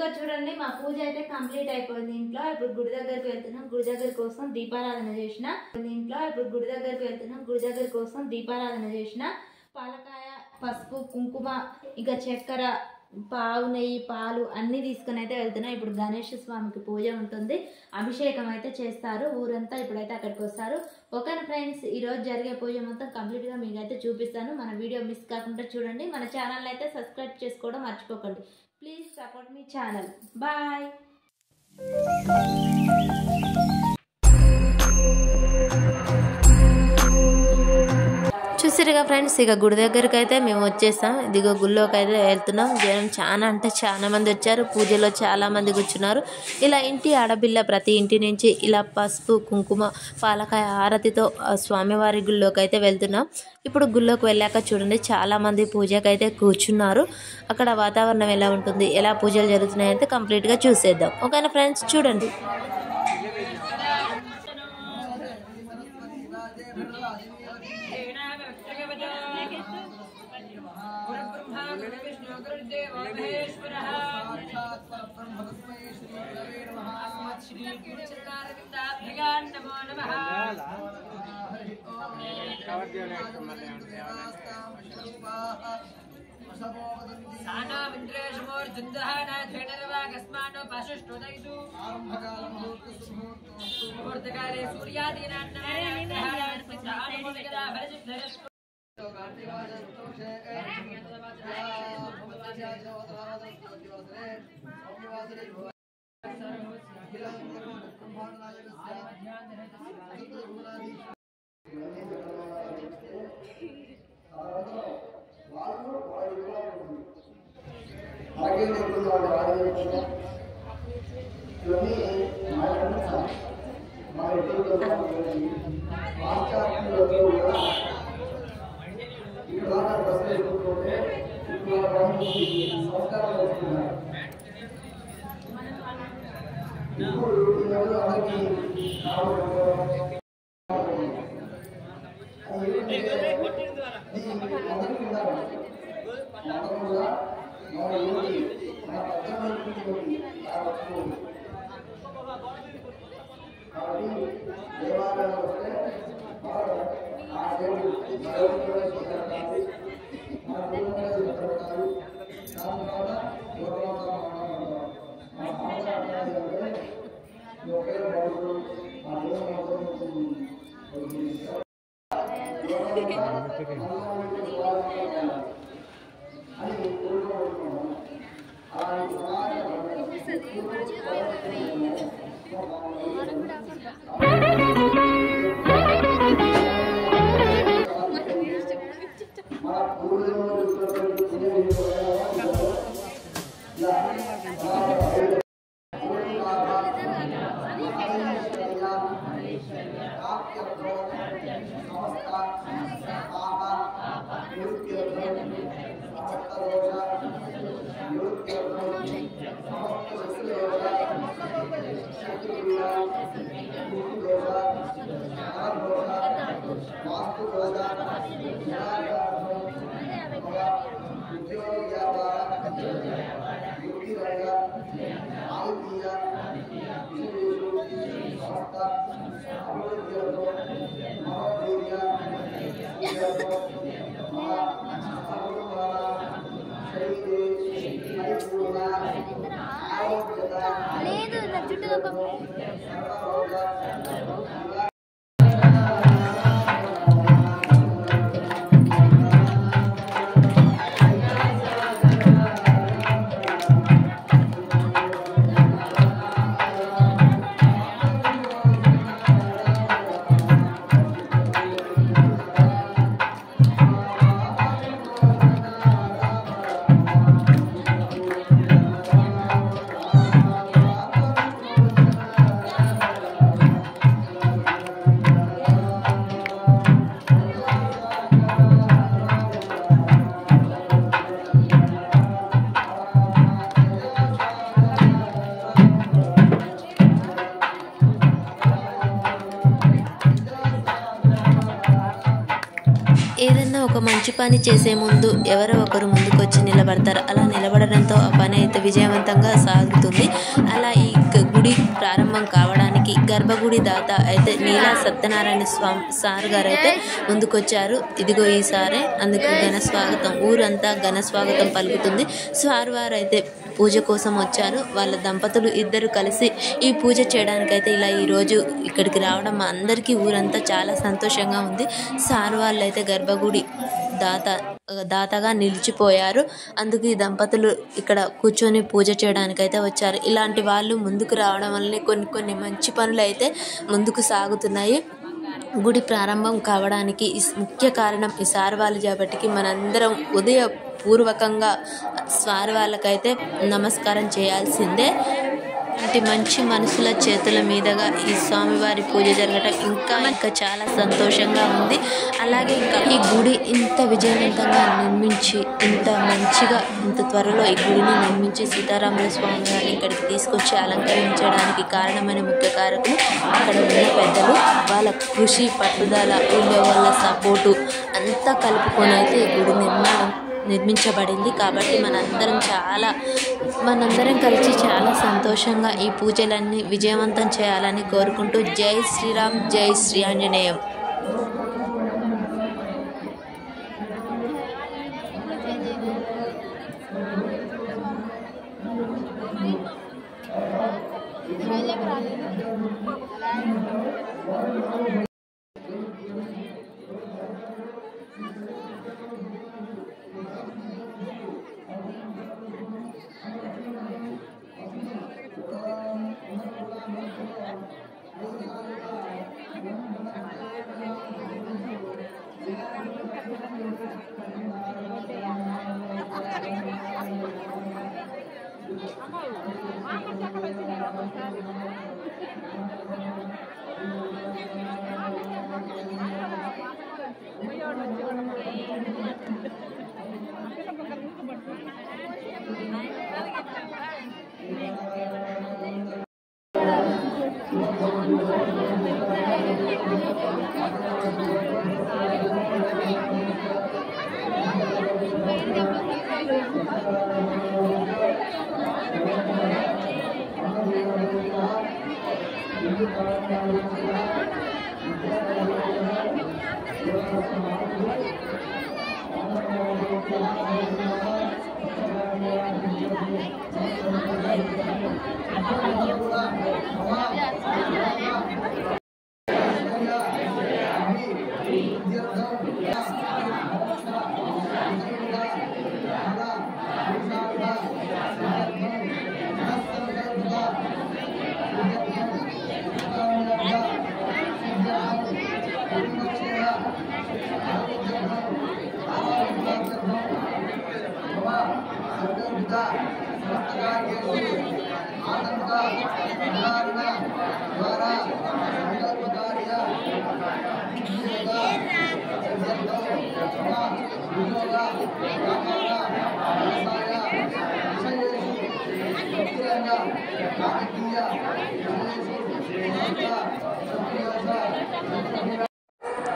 ఇదిగో చూడండి మా పూజ అయితే కంప్లీట్ అయిపోయింది ఇంట్లో. ఇప్పుడు గుడి దగ్గరికి వెళ్తున్నాం. గుడి దగ్గర కోసం దీపారాధన చేసిన గుడి దగ్గర కోసం దీపారాధన చేసిన పాలకాయ, పసుపు, కుంకుమ, ఇంకా చక్కెర, పావు నెయ్యి, పాలు అన్నీ తీసుకుని అయితే వెళ్తున్నాం. ఇప్పుడు గణేష్ స్వామికి పూజ ఉంటుంది, అభిషేకం అయితే చేస్తారు. ఊరంతా ఇప్పుడైతే అక్కడికి వస్తారు. ఓకేనా ఫ్రెండ్స్, ఈరోజు జరిగే పూజ మొత్తం కంప్లీట్గా మీకైతే చూపిస్తాను. మన వీడియో మిస్ కాకుండా చూడండి. మన ఛానల్ అయితే సబ్స్క్రైబ్ చేసుకోవడం మర్చిపోకండి. ప్లీజ్ సపోర్ట్ మీ ఛానల్. బాయ్. చూసిరుగా ఫ్రెండ్స్, ఇక గుడి దగ్గరికి అయితే మేము వచ్చేసాం. ఇదిగో గుళ్ళోకి అయితే వెళ్తున్నాం. జనం చాలా అంటే చాలా మంది వచ్చారు. పూజలో చాలా మంది కూర్చున్నారు. ఇలా ఇంటి ఆడపిల్ల ప్రతి ఇంటి నుంచి ఇలా పసుపు, కుంకుమ, పాలకాయ ఆరతితో స్వామివారి గుళ్ళోకి అయితే వెళ్తున్నాం. ఇప్పుడు గుళ్ళోకి వెళ్ళాక చూడండి చాలా మంది పూజకైతే కూర్చున్నారు. అక్కడ వాతావరణం ఎలా ఉంటుంది, ఎలా పూజలు జరుగుతున్నాయి అయితే కంప్లీట్గా చూసేద్దాం. ఓకేనా ఫ్రెండ్స్, చూడండి. ఏదైనా ఒక మంచి పని చేసే ముందు ఎవరో ఒకరు ముందుకొచ్చి నిలబడతారు. అలా నిలబడడంతో ఆ పని అయితే విజయవంతంగా సాగుతుంది. అలా ఈ గుడి ప్రారంభం కావడానికి గర్భగుడి దాత అయితే నీలా సత్యనారాయణ స్వామి సార్ గారు అయితే ముందుకొచ్చారు. ఇదిగో ఈసారి అందుకు ఘన స్వాగతం, ఊరంతా ఘన స్వాగతం పలుకుతుంది. స్వామివారు అయితే పూజ కోసం వచ్చారు. వాళ్ళ దంపతులు ఇద్దరు కలిసి ఈ పూజ చేయడానికైతే ఇలా ఈరోజు ఇక్కడికి రావడం మా అందరికీ ఊరంతా చాలా సంతోషంగా ఉంది. సార్ వాళ్ళు అయితే గర్భగుడి దాతగా నిలిచిపోయారు. అందుకు ఈ దంపతులు ఇక్కడ కూర్చొని పూజ చేయడానికైతే వచ్చారు. ఇలాంటి వాళ్ళు ముందుకు రావడం వల్లనే కొన్ని మంచి పనులు అయితే ముందుకు సాగుతున్నాయి. గుడి ప్రారంభం కావడానికి ముఖ్య కారణం ఈ సార్ వాళ్ళు కాబట్టికి మనందరం పూర్వకంగా స్వామి వాళ్ళకైతే నమస్కారం చేయాల్సిందే. ఇలాంటి మంచి మనసుల చేతుల మీదుగా ఈ స్వామివారి పూజ జరగటం ఇంకా చాలా సంతోషంగా ఉంది. అలాగే ఇంకా ఈ గుడి ఇంత విజయవంతంగా నిర్మించి ఇంత మంచిగా ఇంత త్వరలో ఈ గుడిని నిర్మించి సీతారాముల స్వామి వారిని ఇక్కడికి తీసుకొచ్చి అలంకరించడానికి కారణమైన ముఖ్య కారకులు అక్కడ ఉన్న పెద్దలు. వాళ్ళ కృషి, పట్టుదల, ఊళ్ళో వాళ్ళ సపోర్టు అంతా కలుపుకొని అయితే ఈ గుడి నిర్మించబడింది. కాబట్టి మనందరం కలిసి చాలా సంతోషంగా ఈ పూజలన్నీ విజయవంతం చేయాలని కోరుకుంటూ జై శ్రీరామ్, జై శ్రీ ఆంజనేయం.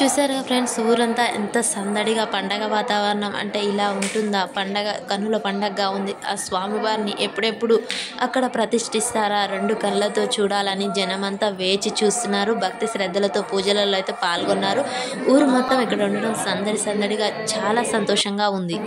చూసారుగా ఫ్రెండ్స్, ఊరంతా ఎంత సందడిగా పండగ వాతావరణం అంటే ఇలా ఉంటుందా? పండగ కన్నుల పండగగా ఉంది. ఆ స్వామివారిని ఎప్పుడెప్పుడు అక్కడ ప్రతిష్ఠిస్తారా 2 కళ్ళతో చూడాలని జనమంతా వేచి చూస్తున్నారు. భక్తి శ్రద్ధలతో పూజలలో అయితే పాల్గొన్నారు. ఊరు మొత్తం ఇక్కడ ఉండడం సందడిగా చాలా సంతోషంగా ఉంది.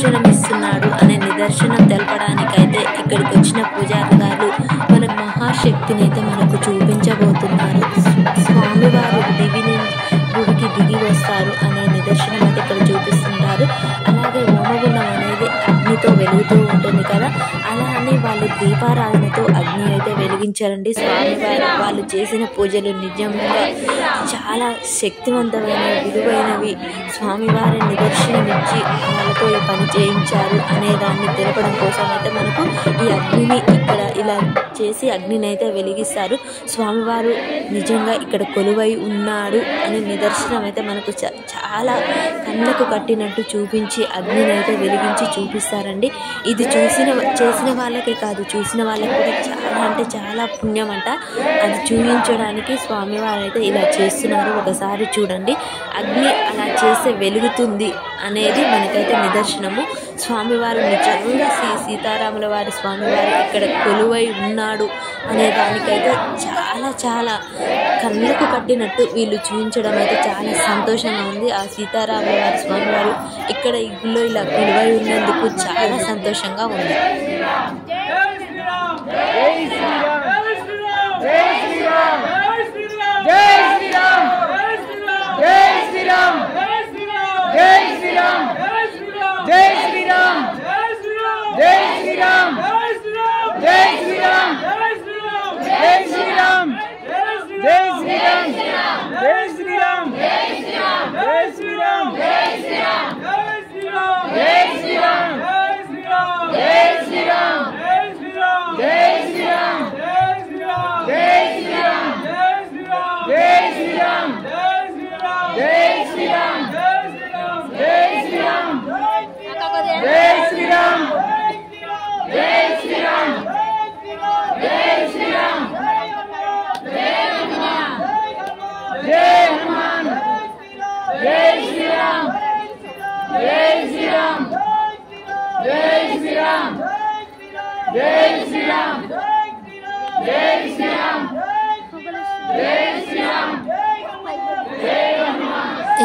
దర్శనమిస్తున్నాడు అనే నిదర్శనం తెలపడానికైతే ఇక్కడికి వచ్చిన పూజారి గారు మన మహాశక్తిని అయితే మనకు చూపించబోతున్నారు. స్వామివారు గుడికి దిగి వస్తారు అనే నిదర్శనం అయితే ఇక్కడ చూపిస్తుంటారు. అలాగే హోమగుండం అనేది అగ్నితో వెలుగుతూ ఉంటుంది కదా, అలా అని వాళ్ళు దీపారాధనతో అగ్ని అయితే వెలిగించారండి. స్వామివారు వాళ్ళు చేసిన పూజలు నిజంగా చాలా శక్తివంతమైన విలువైనవి. స్వామివారి నిదర్శనమిచ్చి వాళ్ళతో ఈ పని చేయించారు అనే దాన్ని తెలపడం కోసం అయితే మనకు ఈ అగ్నిని ఇక్కడ ఇలా చేసి అగ్నిని అయితే వెలిగిస్తారు. స్వామివారు నిజంగా ఇక్కడ కొలువై ఉన్నాడు అనే నిదర్శనం అయితే మనకు చాలా కళ్ళకు కట్టినట్టు చూపించి అగ్నిని అయితే వెలిగించి చూపిస్తారండి. ఇది చేసిన వాళ్ళకే కాదు, చూసిన వాళ్ళకి కూడా చాలా అంటే చాలా పుణ్యం అంట. అది చూపించడానికి స్వామివారు అయితే ఇలా చేస్తున్నారు. ఒకసారి చూడండి, అగ్ని అలా చేస్తే వెలుగుతుంది అనేది మనకైతే నిదర్శనము. స్వామివారు నిజంగా సీతారాముల వారి స్వామివారు ఇక్కడ కొలువై ఉన్నాడు అనే దానికైతే చాలా చాలా కళ్ళకు కట్టినట్టు వీళ్ళు చూపించడం అయితే చాలా సంతోషంగా ఉంది. ఆ సీతారాముల వారి స్వామివారు ఇక్కడ ఈ గుళ్ళో ఇలా కొలువై ఉన్నందుకు చాలా సంతోషంగా ఉంది.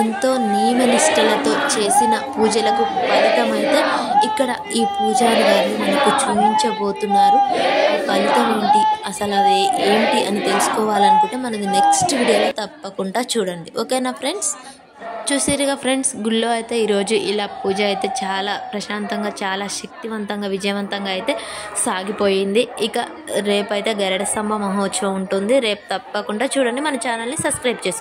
ఎంతో నియమనిష్టలతో చేసిన పూజలకు ఫలితమైతే ఇక్కడ ఈ పూజారి గారు మనకు చూపించబోతున్నారు. ఆ ఫలితం ఏంటి, అసలు అది ఏంటి అని తెలుసుకోవాలనుకుంటే మనది నెక్స్ట్ వీడియోలో తప్పకుండా చూడండి. ఓకేనా ఫ్రెండ్స్? చూసిరుగా ఫ్రెండ్స్, గుళ్ళో అయితే ఈరోజు ఇలా పూజ అయితే చాలా ప్రశాంతంగా చాలా శక్తివంతంగా విజయవంతంగా అయితే సాగిపోయింది. ఇక రేపైతే గరుడ స్తంభ మహోత్సవం ఉంటుంది. రేపు తప్పకుండా చూడండి. మన ఛానల్ని సబ్స్క్రైబ్ చేసుకోండి.